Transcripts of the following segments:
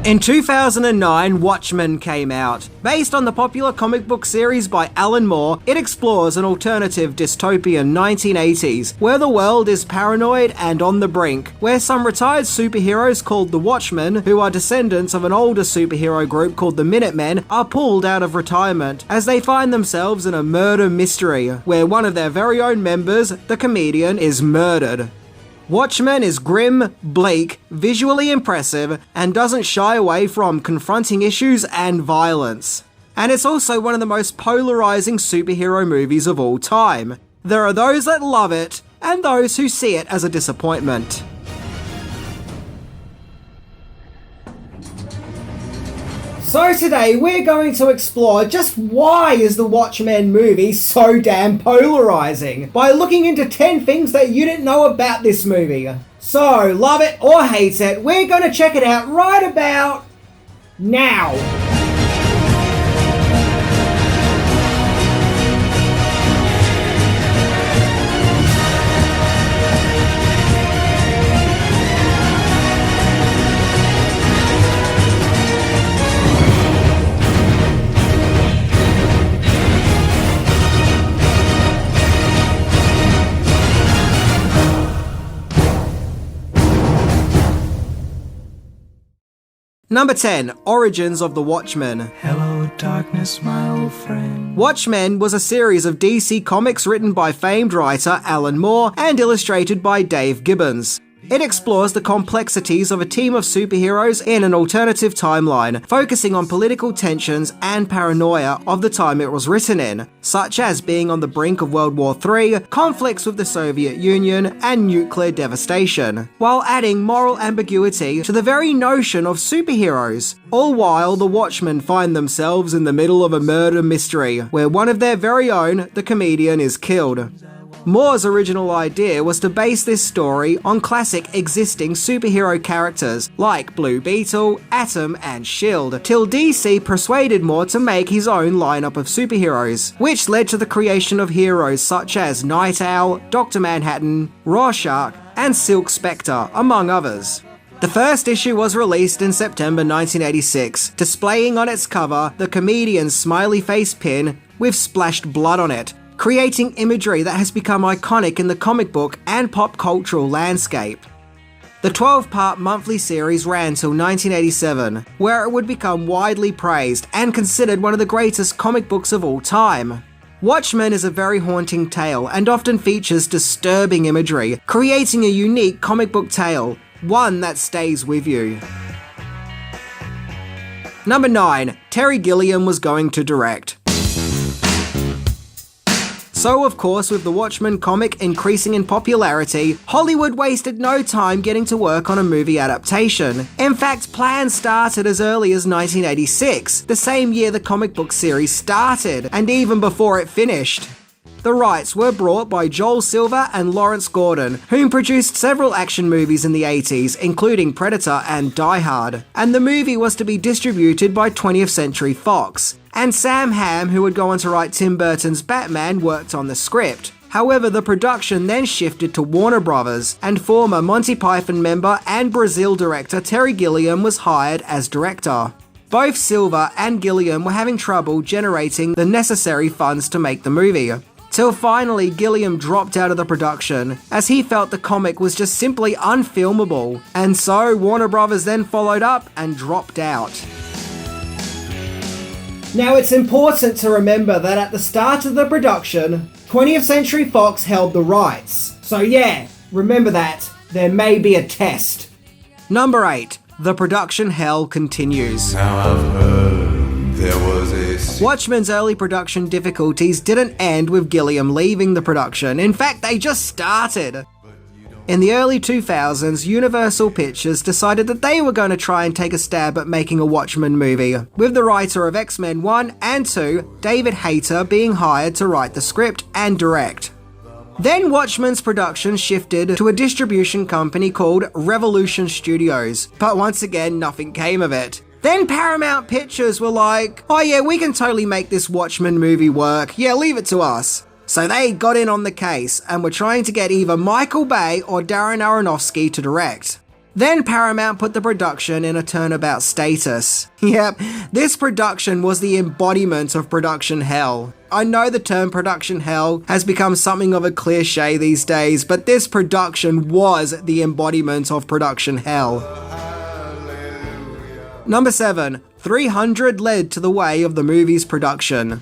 In 2009, Watchmen came out. Based on the popular comic book series by Alan Moore, it explores an alternative dystopian 1980s where the world is paranoid and on the brink, where some retired superheroes called the Watchmen, who are descendants of an older superhero group called the Minutemen, are pulled out of retirement as they find themselves in a murder mystery, where one of their very own members, the comedian, is murdered. Watchmen is grim, bleak, visually impressive, and doesn't shy away from confronting issues and violence. And it's also one of the most polarizing superhero movies of all time. There are those that love it, and those who see it as a disappointment. So today we're going to explore just why is the Watchmen movie so damn polarizing by looking into 10 things that you didn't know about this movie. So, love it or hate it, we're going to check it out right about now. Number 10. Origins of the Watchmen. Hello, darkness, my old friend. Watchmen was a series of DC Comics written by famed writer Alan Moore and illustrated by Dave Gibbons. It explores the complexities of a team of superheroes in an alternative timeline, focusing on political tensions and paranoia of the time it was written in, such as being on the brink of World War III, conflicts with the Soviet Union, and nuclear devastation, while adding moral ambiguity to the very notion of superheroes. All while the Watchmen find themselves in the middle of a murder mystery, where one of their very own, the comedian, is killed. Moore's original idea was to base this story on classic existing superhero characters like Blue Beetle, Atom, and S.H.I.E.L.D., till DC persuaded Moore to make his own lineup of superheroes, which led to the creation of heroes such as Night Owl, Dr. Manhattan, Rorschach, and Silk Spectre, among others. The first issue was released in September 1986, displaying on its cover the comedian's smiley face pin with splashed blood on it, creating imagery that has become iconic in the comic book and pop cultural landscape. The 12-part monthly series ran till 1987, where it would become widely praised and considered one of the greatest comic books of all time. Watchmen is a very haunting tale and often features disturbing imagery, creating a unique comic book tale, one that stays with you. Number 9. Terry Gilliam was going to direct. So of course, with the Watchmen comic increasing in popularity, Hollywood wasted no time getting to work on a movie adaptation. In fact, plans started as early as 1986, the same year the comic book series started, and even before it finished. The rights were brought by Joel Silver and Lawrence Gordon, whom produced several action movies in the 80s, including Predator and Die Hard, and the movie was to be distributed by 20th Century Fox. And Sam Hamm, who would go on to write Tim Burton's Batman, worked on the script. However, the production then shifted to Warner Brothers, and former Monty Python member and Brazil director Terry Gilliam was hired as director. Both Silver and Gilliam were having trouble generating the necessary funds to make the movie, till finally Gilliam dropped out of the production, as he felt the comic was just simply unfilmable, and so Warner Brothers then followed up and dropped out. Now it's important to remember that at the start of the production, 20th Century Fox held the rights. So yeah, remember that, there may be a test. Number 8. The production hell continues. Now I've heard there was a... Watchmen's early production difficulties didn't end with Gilliam leaving the production, in fact they just started. In the early 2000s, Universal Pictures decided that they were going to try and take a stab at making a Watchmen movie, with the writer of X-Men 1 and 2, David Hayter, being hired to write the script and direct. Then Watchmen's production shifted to a distribution company called Revolution Studios, but once again nothing came of it. Then Paramount Pictures were like, oh yeah, we can totally make this Watchmen movie work, yeah, leave it to us. So they got in on the case and were trying to get either Michael Bay or Darren Aronofsky to direct. Then Paramount put the production in a turnabout status. Yep, this production was the embodiment of production hell. I know the term production hell has become something of a cliche these days, but this production was the embodiment of production hell. Number 7. 300 led to the way of the movie's production.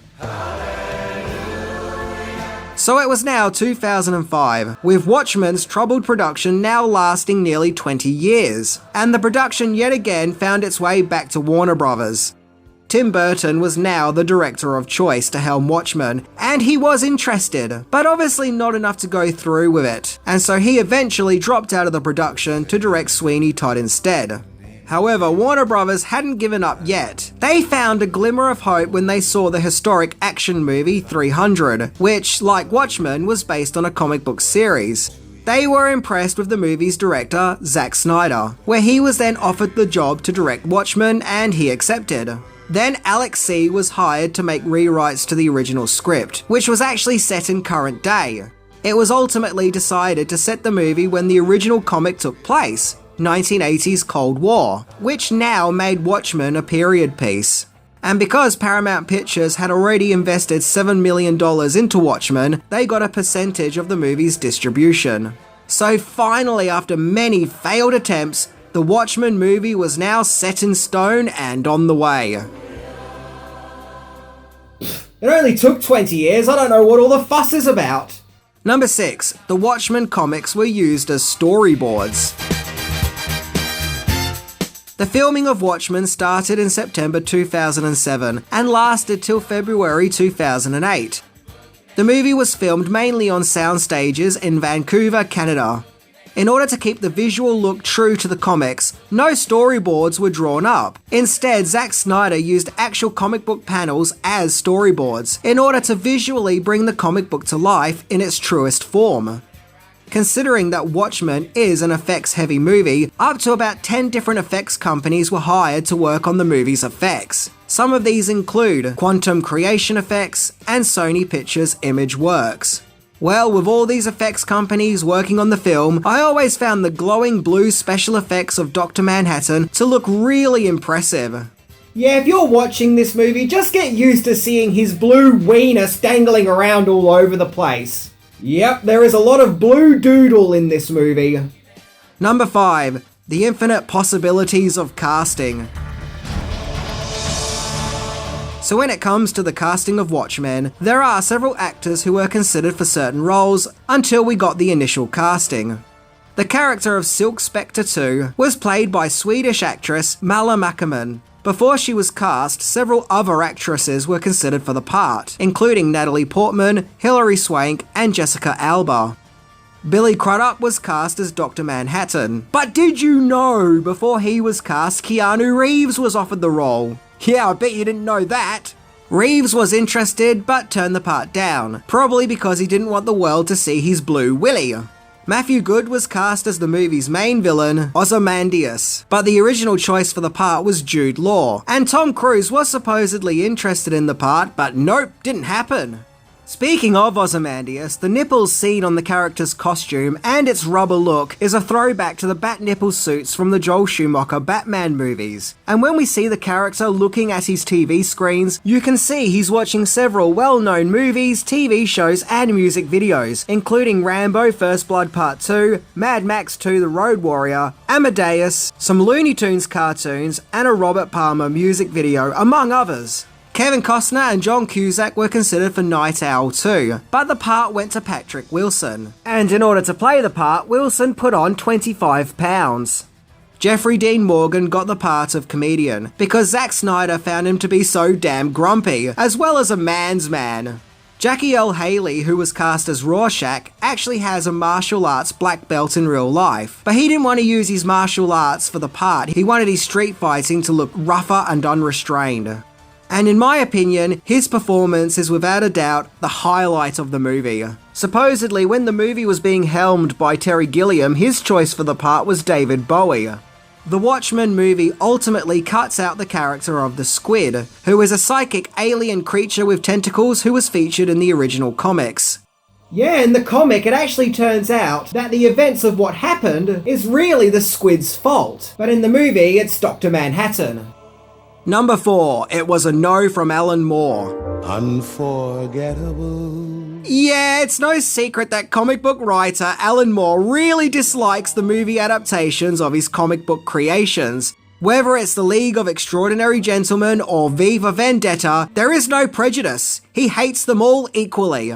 So it was now 2005, with Watchmen's troubled production now lasting nearly 20 years, and the production yet again found its way back to Warner Brothers. Tim Burton was now the director of choice to helm Watchmen, and he was interested, but obviously not enough to go through with it, and so he eventually dropped out of the production to direct Sweeney Todd instead. However, Warner Brothers hadn't given up yet. They found a glimmer of hope when they saw the historic action movie 300, which, like Watchmen, was based on a comic book series. They were impressed with the movie's director, Zack Snyder, where he was then offered the job to direct Watchmen, and he accepted. Then Alex C. was hired to make rewrites to the original script, which was actually set in current day. It was ultimately decided to set the movie when the original comic took place, 1980s Cold War, which now made Watchmen a period piece. And because Paramount Pictures had already invested $7 million into Watchmen, they got a percentage of the movie's distribution. So finally, after many failed attempts, the Watchmen movie was now set in stone and on the way. It only took 20 years, I don't know what all the fuss is about. Number 6. The Watchman comics were used as storyboards. The filming of Watchmen started in September 2007 and lasted till February 2008. The movie was filmed mainly on sound stages in Vancouver, Canada. In order to keep the visual look true to the comics, no storyboards were drawn up. Instead, Zack Snyder used actual comic book panels as storyboards in order to visually bring the comic book to life in its truest form. Considering that Watchmen is an effects-heavy movie, up to about 10 different effects companies were hired to work on the movie's effects. Some of these include Quantum Creation Effects and Sony Pictures Imageworks. Well, with all these effects companies working on the film, I always found the glowing blue special effects of Dr. Manhattan to look really impressive. Yeah, if you're watching this movie, just get used to seeing his blue wiener dangling around all over the place. Yep, there is a lot of blue doodle in this movie. Number 5. The infinite possibilities of casting. So when it comes to the casting of Watchmen, there are several actors who were considered for certain roles until we got the initial casting. The character of Silk Spectre 2 was played by Swedish actress Malla Mackerman. Before she was cast, several other actresses were considered for the part, including Natalie Portman, Hilary Swank, and Jessica Alba. Billy Crudup was cast as Dr. Manhattan. But did you know, before he was cast, Keanu Reeves was offered the role? Yeah, I bet you didn't know that. Reeves was interested, but turned the part down, probably because he didn't want the world to see his blue willy. Matthew Good was cast as the movie's main villain, Ozymandias, but the original choice for the part was Jude Law, and Tom Cruise was supposedly interested in the part, but nope, didn't happen. Speaking of Ozymandias, the nipples seen on the character's costume and its rubber look is a throwback to the bat nipple suits from the Joel Schumacher Batman movies. And when we see the character looking at his TV screens, you can see he's watching several well-known movies, TV shows and music videos, including Rambo First Blood Part 2, Mad Max 2 The Road Warrior, Amadeus, some Looney Tunes cartoons, and a Robert Palmer music video, among others. Kevin Costner and John Cusack were considered for Night Owl too, but the part went to Patrick Wilson. And in order to play the part, Wilson put on 25 pounds. Jeffrey Dean Morgan got the part of comedian, because Zack Snyder found him to be so damn grumpy, as well as a man's man. Jackie L. Haley, who was cast as Rorschach, actually has a martial arts black belt in real life, but he didn't want to use his martial arts for the part, he wanted his street fighting to look rougher and unrestrained. And in my opinion, his performance is without a doubt the highlight of the movie. Supposedly, when the movie was being helmed by Terry Gilliam, his choice for the part was David Bowie. The Watchmen movie ultimately cuts out the character of the Squid, who is a psychic alien creature with tentacles who was featured in the original comics. Yeah, in the comic it actually turns out that the events of what happened is really the Squid's fault, but in the movie it's Dr. Manhattan. Number 4, it was a no from Alan Moore. Unforgettable. Yeah, it's no secret that comic book writer Alan Moore really dislikes the movie adaptations of his comic book creations. Whether it's The League of Extraordinary Gentlemen or V for Vendetta, there is no prejudice. He hates them all equally.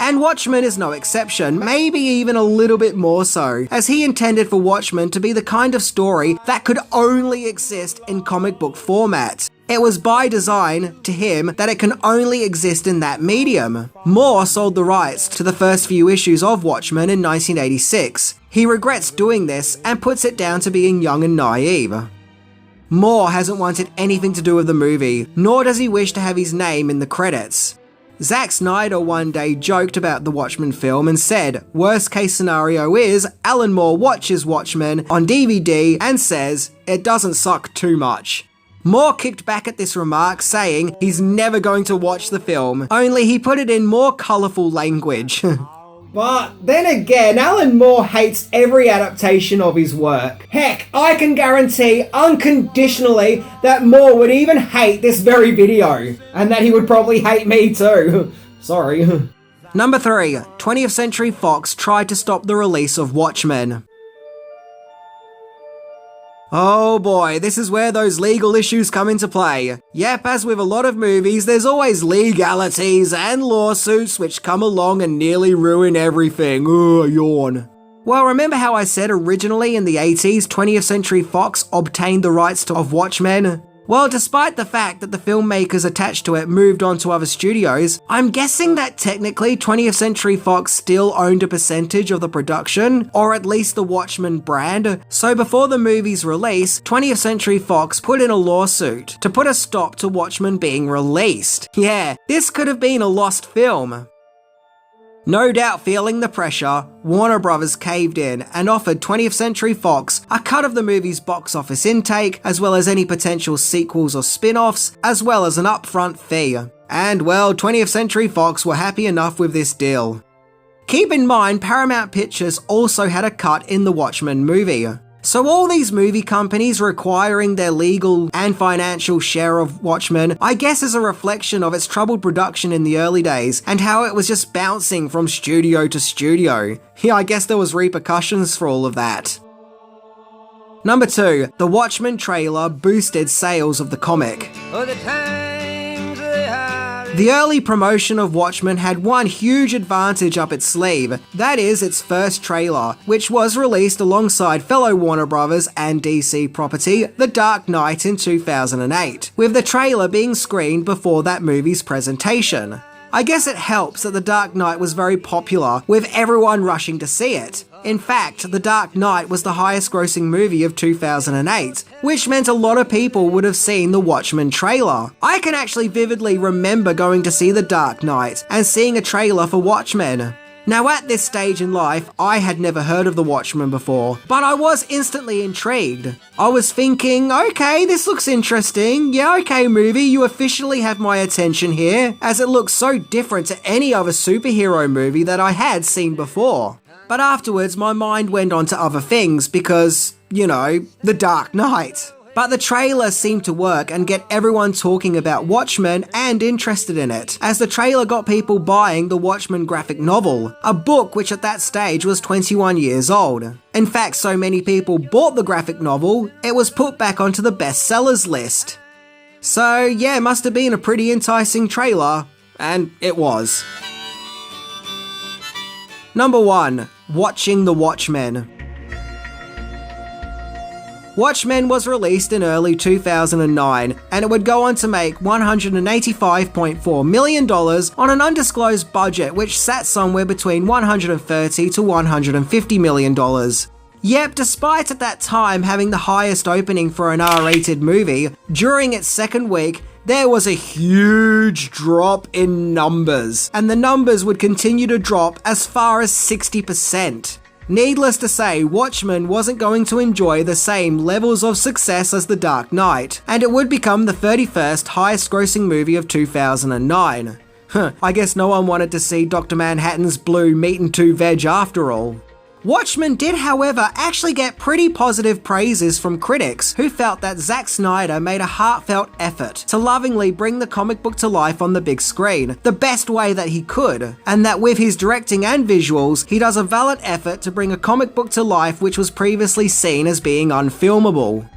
And Watchmen is no exception, maybe even a little bit more so, as he intended for Watchmen to be the kind of story that could only exist in comic book format. It was by design, to him, that it can only exist in that medium. Moore sold the rights to the first few issues of Watchmen in 1986. He regrets doing this and puts it down to being young and naive. Moore hasn't wanted anything to do with the movie, nor does he wish to have his name in the credits. Zack Snyder one day joked about the Watchmen film and said, worst case scenario is Alan Moore watches Watchmen on DVD and says, it doesn't suck too much. Moore kicked back at this remark, saying he's never going to watch the film, only he put it in more colourful language. But then again, Alan Moore hates every adaptation of his work. Heck, I can guarantee unconditionally that Moore would even hate this very video, and that he would probably hate me too. Sorry. Number 3, 20th Century Fox tried to stop the release of Watchmen. Oh boy, this is where those legal issues come into play. Yep, as with a lot of movies, there's always legalities and lawsuits which come along and nearly ruin everything. Ugh, yawn. Well, remember how I said originally in the 80s, 20th Century Fox obtained the rights of Watchmen? Well, despite the fact that the filmmakers attached to it moved on to other studios, I'm guessing that technically 20th Century Fox still owned a percentage of the production, or at least the Watchmen brand. So before the movie's release, 20th Century Fox put in a lawsuit to put a stop to Watchmen being released. Yeah, this could have been a lost film. No doubt feeling the pressure, Warner Bros. Caved in and offered 20th Century Fox a cut of the movie's box office intake, as well as any potential sequels or spin-offs, as well as an upfront fee. And well, 20th Century Fox were happy enough with this deal. Keep in mind, Paramount Pictures also had a cut in the Watchmen movie. So all these movie companies requiring their legal and financial share of Watchmen, I guess is a reflection of its troubled production in the early days and how it was just bouncing from studio to studio. Yeah, I guess there was repercussions for all of that. Number 2, the Watchmen trailer boosted sales of the comic. The early promotion of Watchmen had one huge advantage up its sleeve, that is its first trailer, which was released alongside fellow Warner Bros. And DC property, The Dark Knight in 2008, with the trailer being screened before that movie's presentation. I guess it helps that The Dark Knight was very popular, with everyone rushing to see it. In fact, The Dark Knight was the highest grossing movie of 2008, which meant a lot of people would have seen the Watchmen trailer. I can actually vividly remember going to see The Dark Knight and seeing a trailer for Watchmen. Now at this stage in life, I had never heard of the Watchmen before, but I was instantly intrigued. I was thinking, okay, this looks interesting. Yeah, okay movie, you officially have my attention here, as it looks so different to any other superhero movie that I had seen before. But afterwards, my mind went on to other things because, you know, The Dark Knight. But the trailer seemed to work and get everyone talking about Watchmen and interested in it, as the trailer got people buying the Watchmen graphic novel, a book which at that stage was 21 years old. In fact, so many people bought the graphic novel, it was put back onto the bestsellers list. So yeah, it must have been a pretty enticing trailer, and it was. Number 1. Watching the Watchmen. Watchmen was released in early 2009, and it would go on to make $185.4 million on an undisclosed budget which sat somewhere between $130 to $150 million. Yep, despite at that time having the highest opening for an R-rated movie, during its second week, there was a huge drop in numbers, and the numbers would continue to drop as far as 60%. Needless to say, Watchmen wasn't going to enjoy the same levels of success as The Dark Knight, and it would become the 31st highest grossing movie of 2009. I guess no one wanted to see Dr. Manhattan's blue meat and two veg after all. Watchmen did, however, actually get pretty positive praises from critics who felt that Zack Snyder made a heartfelt effort to lovingly bring the comic book to life on the big screen, the best way that he could, and that with his directing and visuals, he does a valiant effort to bring a comic book to life which was previously seen as being unfilmable.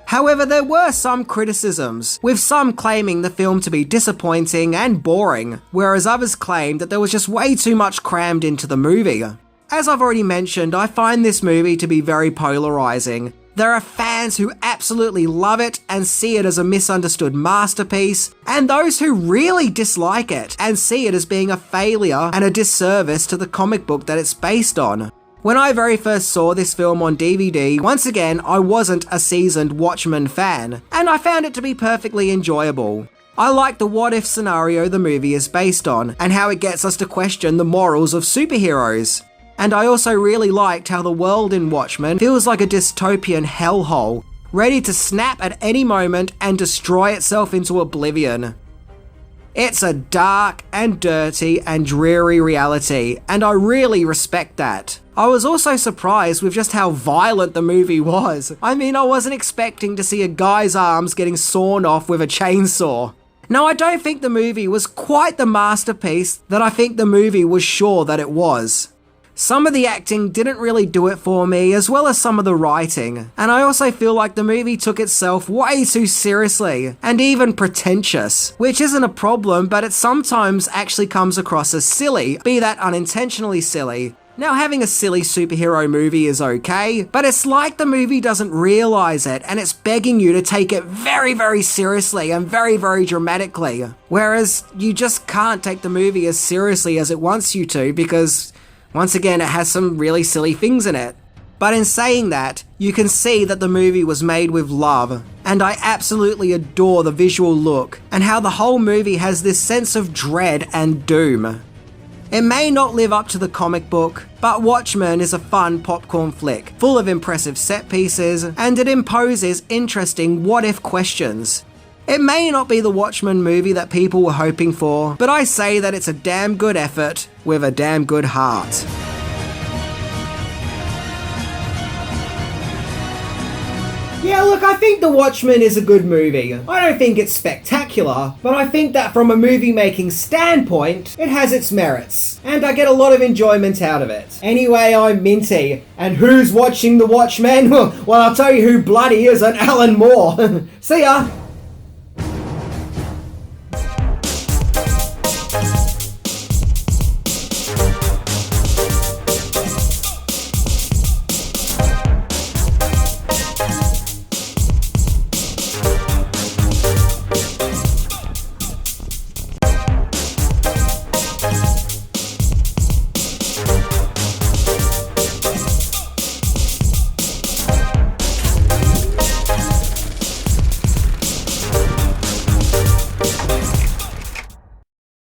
However, there were some criticisms, with some claiming the film to be disappointing and boring, whereas others claimed that there was just way too much crammed into the movie. As I've already mentioned, I find this movie to be very polarizing. There are fans who absolutely love it and see it as a misunderstood masterpiece, and those who really dislike it and see it as being a failure and a disservice to the comic book that it's based on. When I very first saw this film on DVD, once again, I wasn't a seasoned Watchmen fan, and I found it to be perfectly enjoyable. I like the what-if scenario the movie is based on, and how it gets us to question the morals of superheroes. And I also really liked how the world in Watchmen feels like a dystopian hellhole, ready to snap at any moment and destroy itself into oblivion. It's a dark and dirty and dreary reality, and I really respect that. I was also surprised with just how violent the movie was. I mean, I wasn't expecting to see a guy's arms getting sawn off with a chainsaw. Now, I don't think the movie was quite the masterpiece that I think the movie was sure that it was. Some of the acting didn't really do it for me, as well as some of the writing, and I also feel like the movie took itself way too seriously, and even pretentious, which isn't a problem, but it sometimes actually comes across as silly, be that unintentionally silly. Now, having a silly superhero movie is okay, but it's like the movie doesn't realize it, and it's begging you to take it very, very seriously and very, very dramatically, whereas you just can't take the movie as seriously as it wants you to, because once again, it has some really silly things in it. But in saying that, you can see that the movie was made with love, and I absolutely adore the visual look, and how the whole movie has this sense of dread and doom. It may not live up to the comic book, but Watchmen is a fun popcorn flick, full of impressive set pieces, and it imposes interesting what-if questions. It may not be the Watchmen movie that people were hoping for, but I say that it's a damn good effort with a damn good heart. Yeah, look, I think The Watchmen is a good movie. I don't think it's spectacular, but I think that from a movie-making standpoint, it has its merits, and I get a lot of enjoyment out of it. Anyway, I'm Minty, and who's watching The Watchmen? Well, I'll tell you who bloody isn't, Alan Moore. See ya!